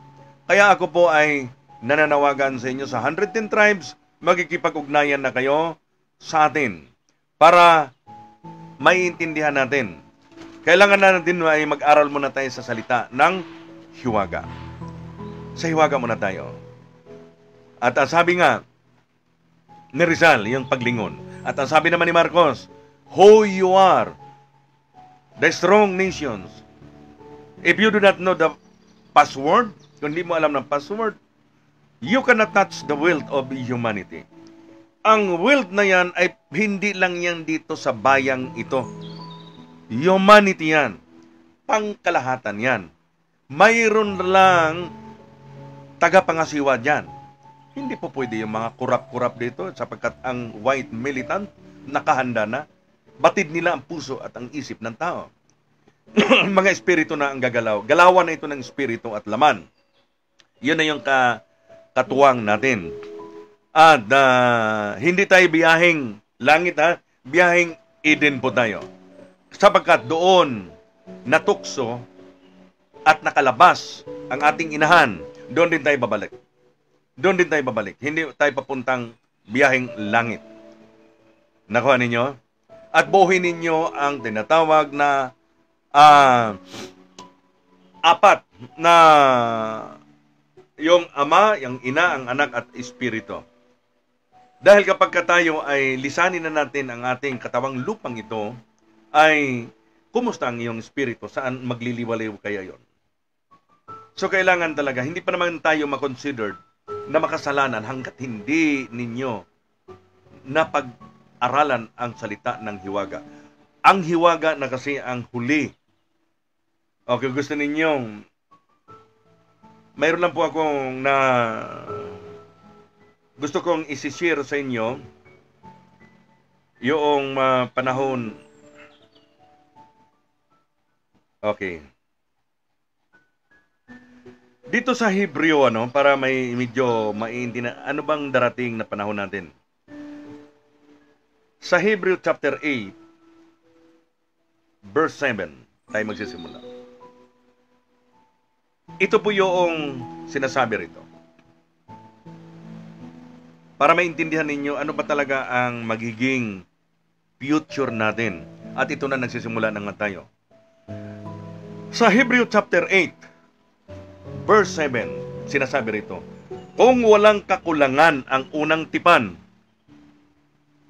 Speaker 2: Kaya ako po ay nananawagan sa inyo sa 110 tribes, magkikipag-ugnayan na kayo sa atin para maiintindihan natin. Kailangan na natin ay mag-aral muna tayo sa salita ng hiwaga. Sa hiwaga muna tayo. At ang sabi nga ni Rizal, yung paglingon. At ang sabi naman ni Marcos, who you are, the strong nations. If you do not know the password, kung hindi mo alam ng password, you cannot touch the wealth of humanity. Ang wealth na yan ay hindi lang yan dito sa bayang ito. Humanity yan. Pangkalahatan yan. Mayroon lang tagapangasiwa dyan. Hindi po pwede yung mga kurap-kurap dito sapagkat ang white militant nakahanda na. Batid nila ang puso at ang isip ng tao. Mga espiritu na ang gagalaw. Galawan na ito ng espiritu at laman. Yun na yung katuwang natin. At hindi tayo biyaheng langit biyaheng Eden po tayo. Sapagkat doon natukso at nakalabas ang ating inahan, doon din tayo babalik. Doon din tayo babalik. Hindi tayo papuntang biyaheng langit. Nakuha ninyo? At buuhin ninyo ang tinatawag na apat na yung ama, yung ina, ang anak at espiritu. Dahil kapag tayo ay lisanin na natin ang ating katawang lupang ito, ay kumusta ang iyong espiritu? Saan magliliwaliw kaya yon? So kailangan talaga, hindi pa naman tayo makonsidered na makasalanan hanggat hindi ninyo napag-aralan ang salita ng hiwaga. Ang hiwaga na kasi ang huli. Okay, gusto ninyong, mayroon lang po akong gusto kong isi-share sa inyo yung panahon. Okay. Dito sa Hebreo, para may medyo maintindihan, ano bang darating na panahon natin? Sa Hebreo chapter 8, verse 7, tayo magsisimula. Ito po yung sinasabi rito. Para maintindihan ninyo ano ba talaga ang magiging future natin. At ito na nagsisimula na nga tayo. Sa Hebreo chapter 8, verse 7, sinasabi rito, kung walang kakulangan ang unang tipan,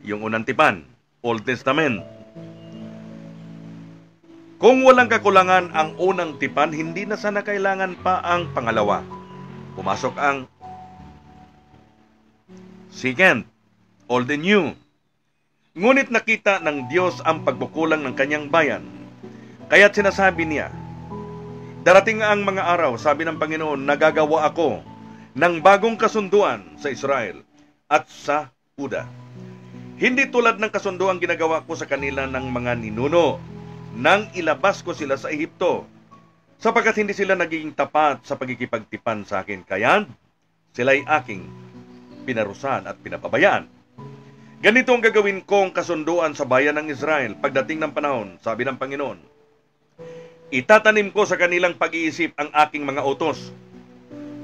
Speaker 2: yung unang tipan, Old Testament, kung walang kakulangan ang unang tipan, hindi na sana kailangan pa ang pangalawa. Pumasok ang second, old and new. Ngunit nakita ng Diyos ang pagkukulang ng kanyang bayan. Kaya't sinasabi niya, darating ang mga araw, sabi ng Panginoon, nagagawa ako ng bagong kasunduan sa Israel at sa Juda. Hindi tulad ng kasunduan ginagawa ko sa kanila ng mga ninuno nang ilabas ko sila sa Ehipto, sapagkat hindi sila naging tapat sa pagkikipagtipan sa akin. Kaya sila'y aking pinarusahan at pinapabayaan. Ganito ang gagawin kong kasunduan sa bayan ng Israel pagdating ng panahon, sabi ng Panginoon. Itatanim ko sa kanilang pag-iisip ang aking mga utos.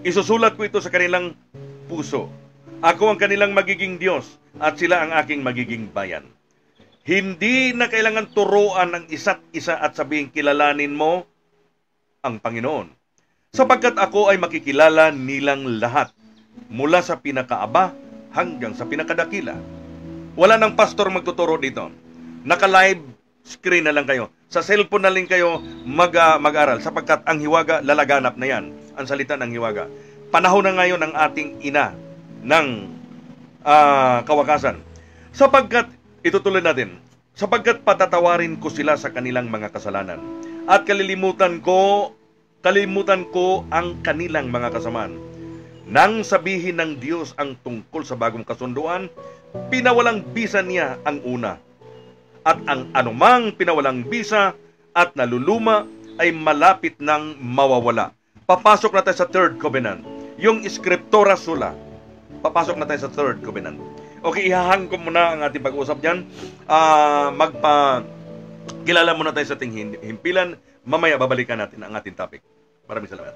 Speaker 2: Isusulat ko ito sa kanilang puso. Ako ang kanilang magiging Diyos at sila ang aking magiging bayan. Hindi na kailangan turuan ng isa't isa at sabihin kilalanin mo ang Panginoon. Sapagkat ako ay makikilala nilang lahat mula sa pinakaaba hanggang sa pinakadakila. Wala nang pastor magtuturo dito. Naka-live screen na lang kayo. Sa cellphone na lang kayo mag-aral sapagkat ang hiwaga lalaganap na yan. Ang salita ng hiwaga. Panahon na ngayon ng ating ina ng kawakasan. Sapagkat itutuloy natin, sapagkat patatawarin ko sila sa kanilang mga kasalanan at kalimutan ko ang kanilang mga kasamaan. Nang sabihin ng Diyos ang tungkol sa bagong kasunduan, pinawalang bisa niya ang una. At ang anumang pinawalang bisa at naluluma ay malapit nang mawawala. Papasok na tayo sa third covenant. Yung Scriptura Sola. Papasok na tayo sa third covenant. Okay, ihahang ko muna ang ating pag-uusap dyan. Kilala muna tayo sa ating himpilan. Mamaya babalikan natin ang ating topic. Maraming salamat.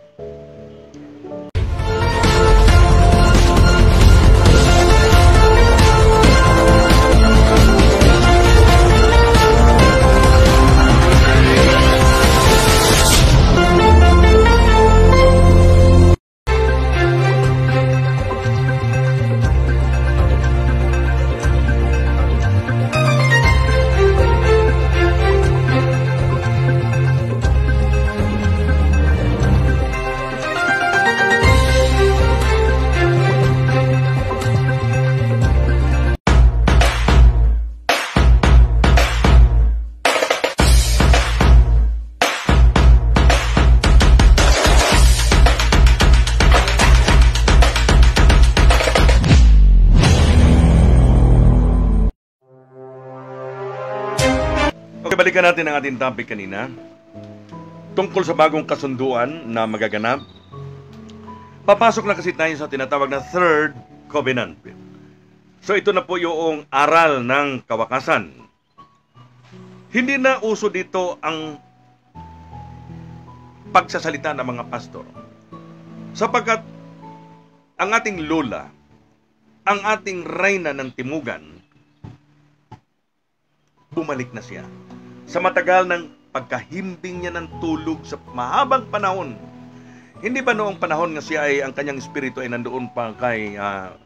Speaker 2: Balikan natin ang ating topic kanina tungkol sa bagong kasunduan na magaganap. Papasok na kasi tayo sa tinatawag na third covenant. So ito na po yung aral ng kawakasan. Hindi na uso dito ang pagsasalita ng mga pastor. Sapagkat ang ating lola, ang ating reyna ng timugan, bumalik na siya. Sa matagal ng pagkahimbing niya ng tulog sa mahabang panahon. Hindi ba noong panahon nga siya ay ang kanyang espiritu ay nandoon pa kay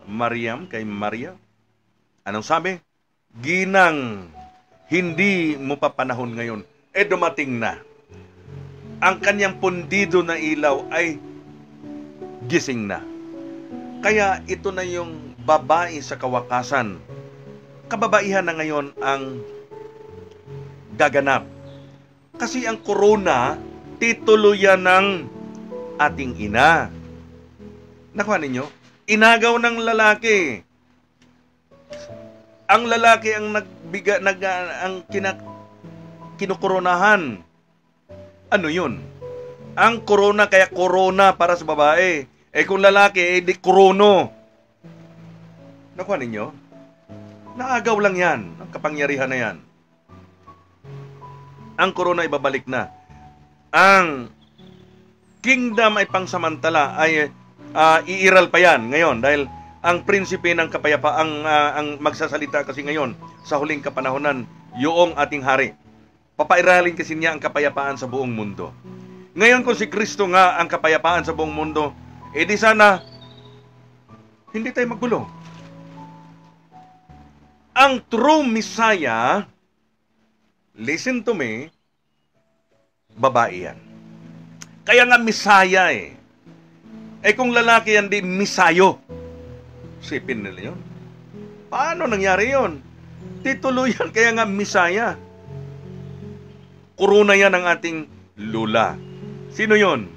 Speaker 2: Maria? Anong sabi? Ginang, hindi mo pa panahon ngayon. Dumating na. Ang kanyang pundido na ilaw ay gising na. Kaya ito na yung babae sa kawakasan. Kababaihan na ngayon ang gaganap. Kasi ang corona, titulo yan ng ating ina. Nakuha ninyo? Inagaw ng lalaki. Ang lalaki ang kinukoronahan. Ano yun? Ang corona, kaya corona para sa babae. Kung lalaki, di korono. Nakuha ninyo? Naagaw lang yan. Ang kapangyarihan na yan. Ang corona ay babalik na. Ang kingdom ay pangsamantala, ay iiral pa yan ngayon. Dahil ang prinsipe ng kapayapaan, ang magsasalita kasi ngayon sa huling kapanahonan, yung ating hari. Papairalin kasi niya ang kapayapaan sa buong mundo. Ngayon kung si Kristo nga ang kapayapaan sa buong mundo, di sana hindi tayo maggulo. Ang true Messiah, listen to me, babae yan. Kaya nga Messiah kung lalaki yan, di Misayo. Sipin nila yun. Paano nangyari yun? Titulo yan, kaya nga Messiah. Corona yan ang ating lula. Sino yun?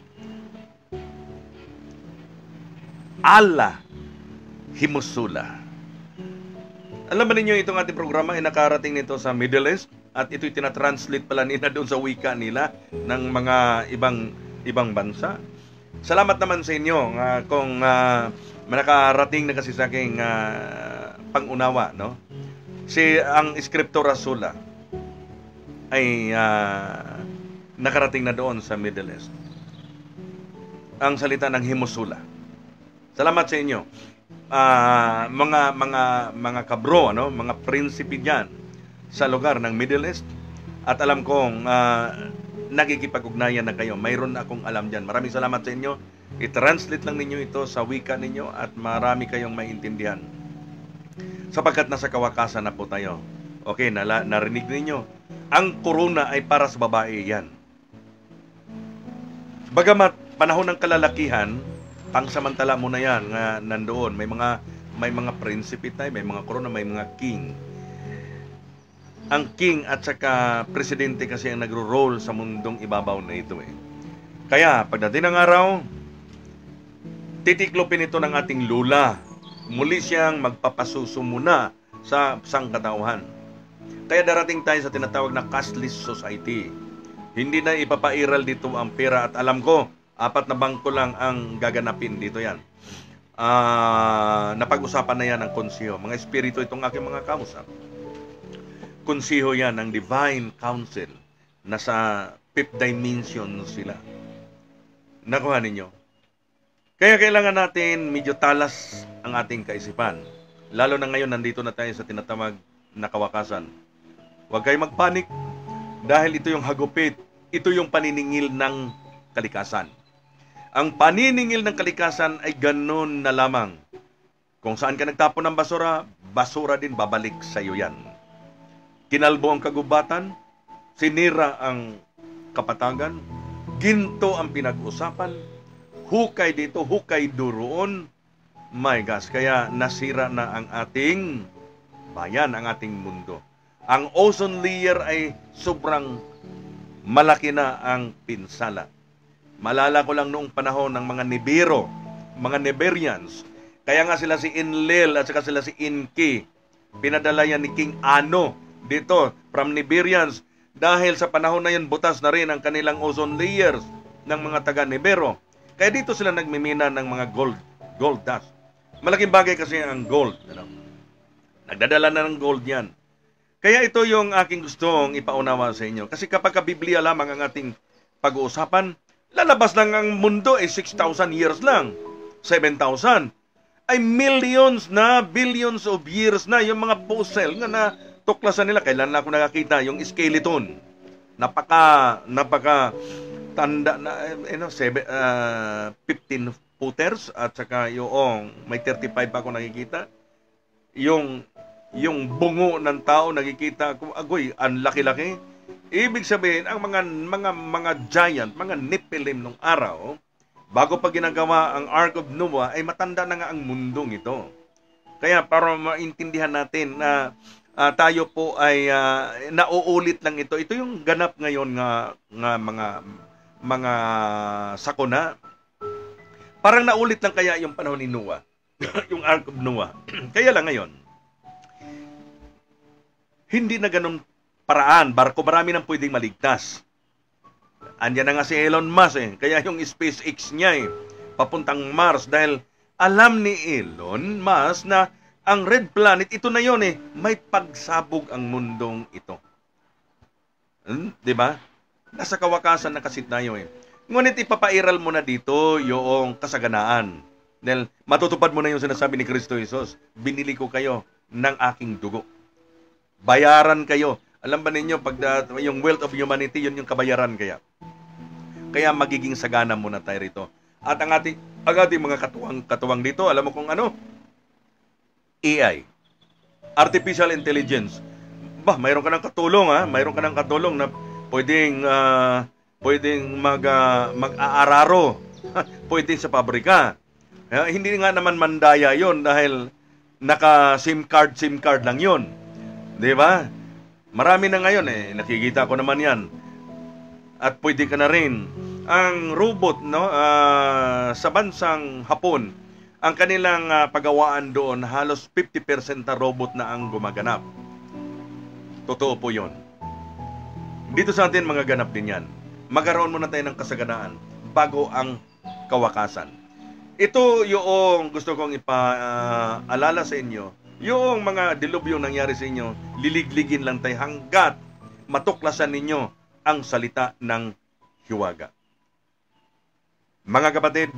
Speaker 2: Allah Himusula. Alam ba ninyo itong ating programa ay nakarating nito sa Middle East at ito'y tinatranslate pala nila doon sa wika nila ng mga ibang bansa. Salamat naman sa inyo kung nakarating na kasi sa aking pangunawa, no? Ang Scriptura Sola ay nakarating na doon sa Middle East. Ang salita ng Himusula. Salamat sa inyo. Mga kabro, ano, mga prinsipe diyan sa lugar ng Middle East, at alam kong nakikipag-ugnayan na kayo. Mayroon akong alam diyan. Maraming salamat sa inyo. I-translate lang ninyo ito sa wika ninyo at marami kayong maintindihan. Sapagkat nasa kawakasan na po tayo. Okay, narinig ninyo. Ang corona ay para sa babae yan. Bagamat panahon ng kalalakihan, pangsamantala muna yan nga nandoon. May mga prinsipe tayo, may mga corona, may mga king. Ang king at saka presidente kasi ang nagro-roll sa mundong ibabaw na ito Kaya pagdating ng araw, titiklopin ito ng ating lula. Muli siyang magpapasuso muna sa sangkatauhan. Kaya darating tayo sa tinatawag na cashless society. Hindi na ipapairal dito ang pera, at alam ko 4 na bangko lang ang gaganapin dito yan. Napag-usapan na yan ng konsiho. Mga espiritu itong aking mga kausap. Konsiho yan ng Divine Council. Nasa 5th dimension sila. Nakuha ninyo. Kaya kailangan natin medyo talas ang ating kaisipan. Lalo na ngayon nandito na tayo sa tinatawag na kawakasan. Huwag kayo magpanik dahil ito yung hagupit. Ito yung paniningil ng kalikasan. Ang paniningil ng kalikasan ay ganun na lamang. Kung saan ka nagtapon ng basura, basura din babalik sa iyo yan. Kinalbo ang kagubatan, sinira ang kapatagan, ginto ang pinag-usapan, hukay dito, hukay doon. My gosh, kaya nasira na ang ating bayan, ang ating mundo. Ang ozone layer ay sobrang malaki na ang pinsala. Malala ko lang noong panahon ng mga Nibiru, mga Niberians. Kaya nga sila si Enlil at saka sila si Inki. Pinadala yan ni King Ano dito from Niberians. Dahil sa panahon na yun, butas na rin ang kanilang ozone layers ng mga taga-Nibiru. Kaya dito sila nagmimina ng mga gold dust. Malaking bagay kasi ang gold. Nagdadala na ng gold yan. Kaya ito yung aking gustong ipaunawa sa inyo. Kasi kapag Biblia lamang ang ating pag-uusapan, lalabas lang ang mundo 6,000 years lang. 7,000. Ay millions na, billions of years na yung mga fossil nga na tuklasan nila. Kailan na ako nakakita yung skeleton. Napaka tanda na 15 footers at saka yung may 35 ako nakikita. Yung yung bungo ng tao, nakikita ko, agoy, ang laki-laki. Ibig sabihin, ang mga giant, mga Nephilim nung araw, bago pa ginagawa ang Ark of Noah, ay matanda na nga ang mundong ito. Kaya para maintindihan natin na tayo po ay nauulit lang ito. Ito yung ganap ngayon nga mga sakuna. Parang naulit lang kaya yung panahon ni Noah, yung Ark of Noah. Kaya lang ngayon, hindi na ganun paraan. Barko, marami nang pwedeng maligtas. Andiyan na nga si Elon Musk Kaya yung SpaceX niya papuntang Mars dahil alam ni Elon Musk na ang Red Planet, ito na yon may pagsabog ang mundong ito. Di ba? Nasa kawakasan na kasi tayo Ngunit ipapairal mo na dito yung kasaganaan. Dahil matutupad mo na yung sinasabi ni Kristo Jesus, binili ko kayo ng aking dugo. Bayaran kayo. Alam ba ninyo, pag yung wealth of humanity, yun yung kabayaran kaya. Kaya magiging sagana muna tayo rito. At ang ating mga katuwang dito, alam mo kung ano? AI. Artificial Intelligence. Mayroon ka ng katulong, Mayroon ka ng katulong na pwedeng mag-aararo. Pwede sa pabrika. Hindi nga naman mandaya yon dahil naka-SIM card lang yon. Di ba? Marami na ngayon nakikita ko naman yan. At pwede ka na rin. Ang robot sa bansang Hapon, ang kanilang pagawaan doon, halos 50% na robot na ang gumaganap. Totoo po yun. Dito sa atin, mga ganap din yan. Magkaroon muna tayo ng kasaganaan bago ang kawakasan. Ito yung gusto kong ipaalala sa inyo. Yung mga dilubyong nangyari sa inyo, liligligin lang tayo hanggat matuklasan ninyo ang salita ng hiwaga. Mga kapatid,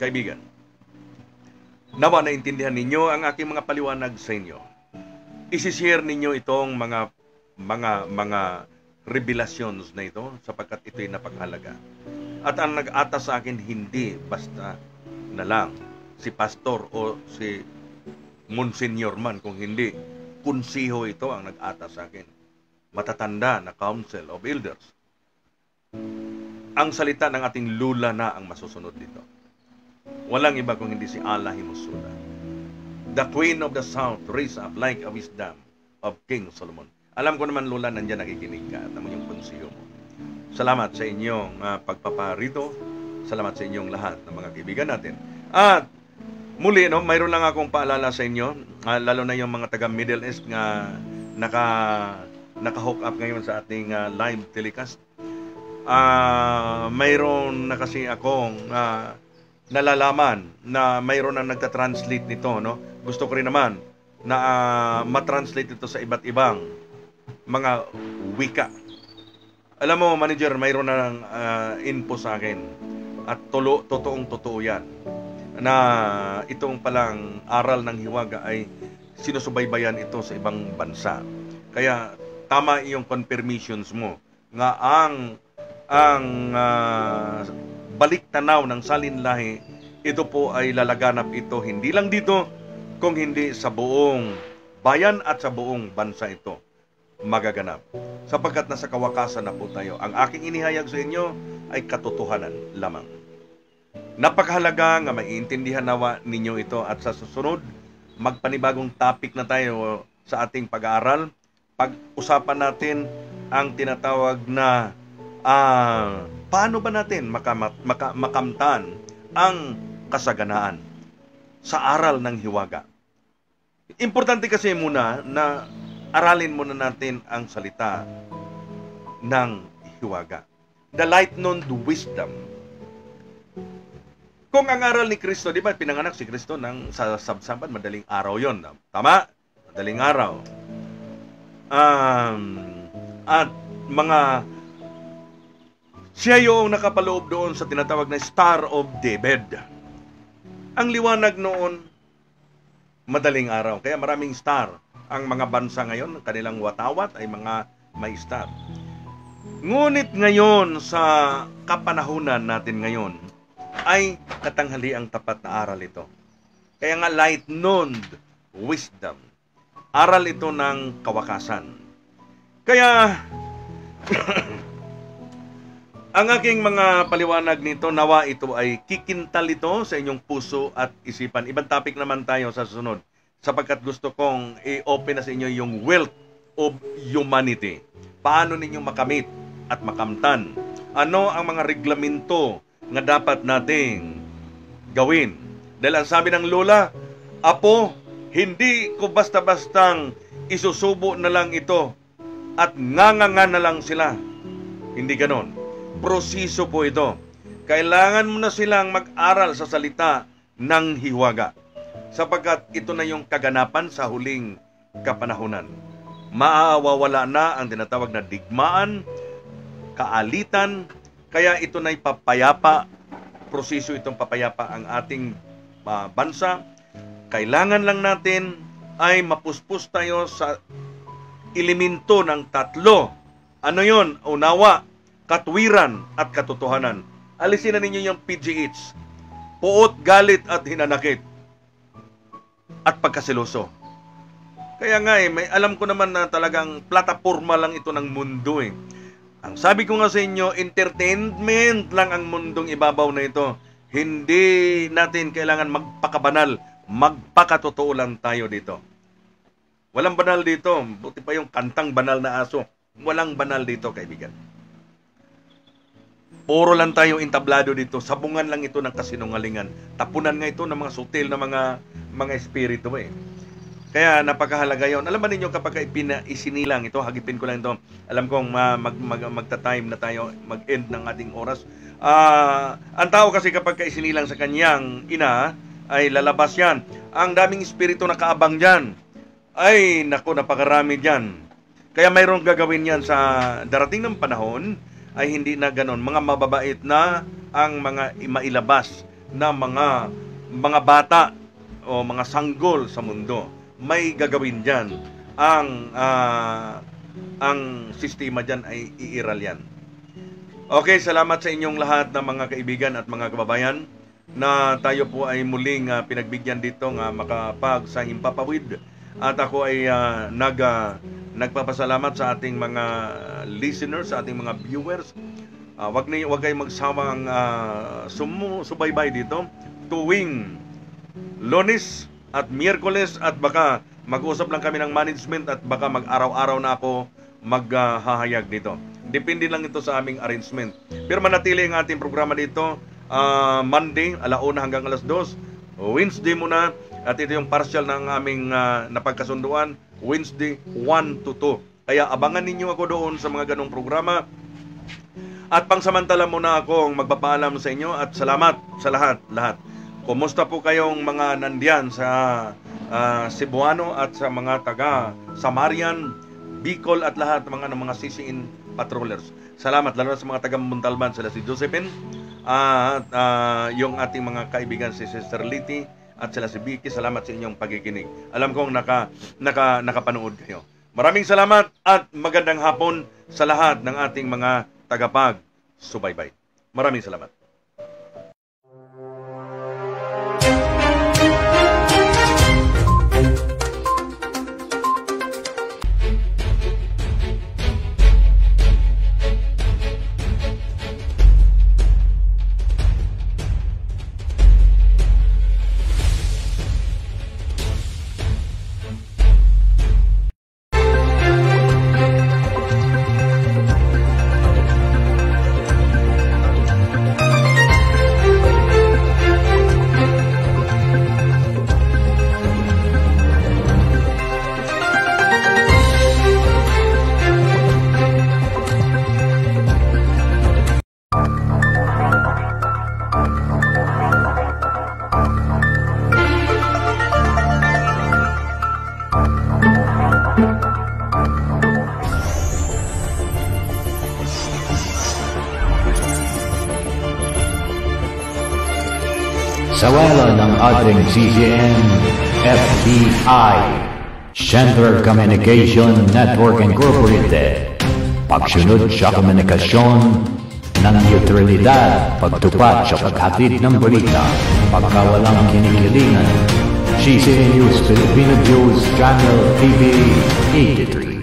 Speaker 2: kaibigan, nawa naintindihan ninyo ang aking mga paliwanag sa inyo. Isishare ninyo itong mga revelations na ito sapagkat ito'y napaghalaga. At ang nag-atas sa akin, hindi basta na lang si pastor o si Monsignor man, kung hindi, kunsiho ito ang nag-atas sa akin. Matatanda na Council of Elders. Ang salita ng ating lula na ang masusunod dito. Walang iba kung hindi si Allah Himusula. The Queen of the South raised up like a wisdom of King Solomon. Alam ko naman, lula, nandiyan nakikinig ka at naman yung kunsiho mo. Salamat sa inyong pagpaparito. Salamat sa inyong lahat ng mga kaibigan natin. At muli, mayroon lang akong paalala sa inyo, lalo na yung mga taga Middle East nga naka-hook up ngayon sa ating live telecast. Mayroon na kasi akong nalalaman na mayroon na nagta-translate nito. Gusto ko rin naman na matranslate ito sa iba't ibang mga wika. Alam mo, manager, mayroon na info sa akin at totoong-totoo yan na itong palang aral ng hiwaga ay sinusubaybayan ito sa ibang bansa. Kaya tama yung confirmations mo nga ang balik tanaw ng salinlahi, ito po ay lalaganap ito hindi lang dito, kung hindi sa buong bayan at sa buong bansa ito magaganap. Sapagkat nasa kawakasan na po tayo. Ang aking inihayag sa inyo ay katotohanan lamang. Napakahalaga nga maiintindihan nawa ninyo ito at sa susunod, magpanibagong topic na tayo sa ating pag-aaral. Pag-usapan natin ang tinatawag na paano ba natin makamtan ang kasaganaan sa aral ng hiwaga. Importante kasi muna na aralin muna natin ang salita ng hiwaga. The light-known wisdom. Kung ang aral ni Kristo, di ba, pinanganak si Kristo sa sabsaban, madaling araw yon. Tama? Madaling araw. At siya yung nakapaloob doon sa tinatawag na Star of David. Ang liwanag noon, madaling araw. Kaya maraming star. Ang mga bansa ngayon, kanilang watawat ay mga may star. Ngunit ngayon, sa kapanahunan natin ngayon, ay katanghali ang tapat na aral ito. Kaya nga light-known wisdom. aral ito ng kawakasan. Kaya, ang aking mga paliwanag nito, nawa ito ay kikintal ito sa inyong puso at isipan. Ibang topic naman tayo sa susunod, sapagkat gusto kong i-open na sa inyo yung wealth of humanity. Paano ninyo makamit at makamtan? Ano ang mga reglamento nga dapat nating gawin? Dahil ang sabi ng lola, Apo, hindi ko basta-bastang isusubo na lang ito at nganganga na lang sila. Hindi ganon. Proseso po ito. Kailangan mo na silang mag-aral sa salita ng hiwaga, sapagkat ito na yung kaganapan sa huling kapanahunan. Maawawala na ang tinatawag na digmaan, kaalitan, kaya ito na'y papayapa, proseso itong papayapa ang ating bansa. Kailangan lang natin ay mapuspos tayo sa elemento ng tatlo. Ano yon? Unawa, katwiran at katotohanan. Alisin na ninyo yung PGH. Puot, galit at hinanakit. At pagkasiloso. Kaya nga may alam ko naman na talagang plataporma lang ito ng mundo eh. Ang sabi ko nga sa inyo, entertainment lang ang mundong ibabaw na ito. Hindi natin kailangan magpakabanal, magpakatotoo lang tayo dito. Walang banal dito. Buti pa yung kantang banal na aso. Walang banal dito, kaibigan. Puro lang tayo entablado dito. Sabungan lang ito ng kasinungalingan. Tapunan nga ito ng mga sutil na mga espiritu eh. Kaya napakahalaga yun. Alam ba ninyo kapag isinilang ito, hagipin ko lang ito. Alam kong magta-time na tayo, mag-end ng ating oras. Ang tao kasi kapag isinilang sa kanyang ina, ay lalabas yan. Ang daming espiritu na kaabang dyan. Ay, naku, napakarami dyan. Kaya mayroong gagawin yan sa darating ng panahon, ay hindi na ganon. Mga mababait na ang mga mailabas na mga bata o mga sanggol sa mundo. May gagawin dyan. Ang sistema dyan ay iiral yan. Okay, salamat sa inyong lahat ng mga kaibigan at mga kababayan na tayo po ay muling pinagbigyan dito nga makapag sa himpapawid. At ako ay nagpapasalamat sa ating mga listeners, sa ating mga viewers. Wag kayong magsawang subaybay dito tuwing Lunes at Miyerkules, at baka mag-usap lang kami ng management at baka mag-araw-araw na ako maghahayag dito. Depende lang ito sa aming arrangement. Pero manatili ang ating programa dito Monday, 1:00 hanggang 2:00. Wednesday muna, at ito yung partial ng aming napagkasunduan, Wednesday 1 to 2. Kaya abangan ninyo ako doon sa mga ganong programa. At pangsamantala muna akong magpapaalam sa inyo at salamat sa lahat. Kumusta po kayong mga nandiyan sa Cebuano at sa mga taga Samarian, Bicol at lahat mga CCN patrollers. Salamat lalo sa mga taga Montalban, sila si Josephine, at yung ating mga kaibigan si Sister Liti at sila si Vicky. Salamat sa inyong pakikinig. Alam kong nakapanood kayo. Maraming salamat at magandang hapon sa lahat ng ating mga tagapag-subaybay. Maraming salamat.
Speaker 1: Sa wala ng ating CGN, FBI, Central Communication Network Incorporated, pagsunod sa komunikasyon ng neutralidad, pagtupat sa paghatid ng balita, pagkawalang kinikilingan, GCN News Filipino News Channel TV 83.